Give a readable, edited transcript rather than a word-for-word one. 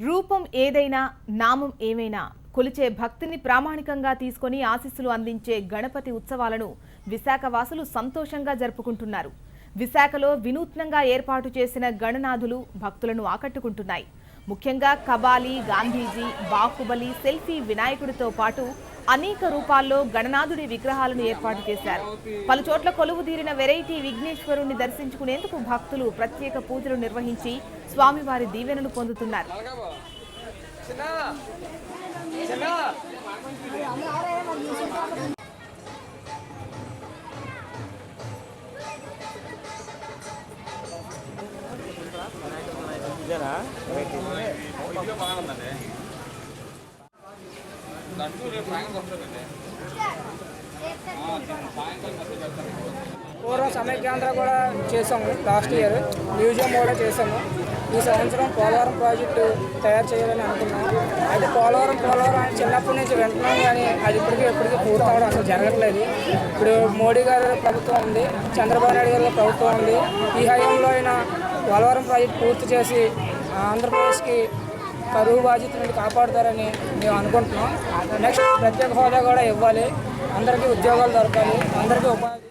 రూపం ఏదైనా నామం ఏమైనా కొలిచే భక్తిని ప్రామాణికంగా తీసుకొని ఆశీస్సులు అందించే గణపతి ఉత్సవాలను విశాఖ వాసులు సంతోషంగా జరుపుకుంటున్నారు. విశాఖలో వినూత్నంగా ఏర్పాటు చేసిన గణనాథులు భక్తులను ఆకట్టుకుంటున్నాయి. ముఖ్యంగా కబాలి, గాంధీజీ, బాహుబలి, సెల్ఫీ వినాయకుడితో పాటు అనేక రూపాల్లో గణనాథుడి విగ్రహాలను ఏర్పాటు చేశారు. పలు చోట్ల కొలువుదీరిన వెరైటీ విఘ్నేశ్వరుణ్ణి దర్శించుకునేందుకు భక్తులు ప్రత్యేక పూజలు నిర్వహించి స్వామివారి దీవెనలు పొందుతున్నారు. పూర్వం సమైక్యాంధ్ర కూడా చేసాము. లాస్ట్ ఇయర్ మ్యూజియం కూడా చేసాము. ఈ సంవత్సరం పోలవరం ప్రాజెక్టు తయారు చేయాలని అనుకున్నాం. అయితే పోలవరం అని చిన్నప్పటి నుంచి వింటున్నాం, కానీ అది ఎప్పటికీ పూర్తవడం అసలు జరగట్లేదు. ఇప్పుడు మోడీ గారి ప్రభుత్వం ఉంది, చంద్రబాబు నాయుడు గారి ప్రభుత్వం ఉంది. ఈ హయాంలో అయినా పోలవరం ప్రాజెక్టు పూర్తి చేసి ఆంధ్రప్రదేశ్కి కరువు బాధ్యత నుండి కాపాడుతారని మేము అనుకుంటున్నాం. నెక్స్ట్ ప్రత్యేక హోదా కూడా ఇవ్వాలి, అందరికీ ఉద్యోగాలు దొరకాలి, అందరికీ ఉపాధి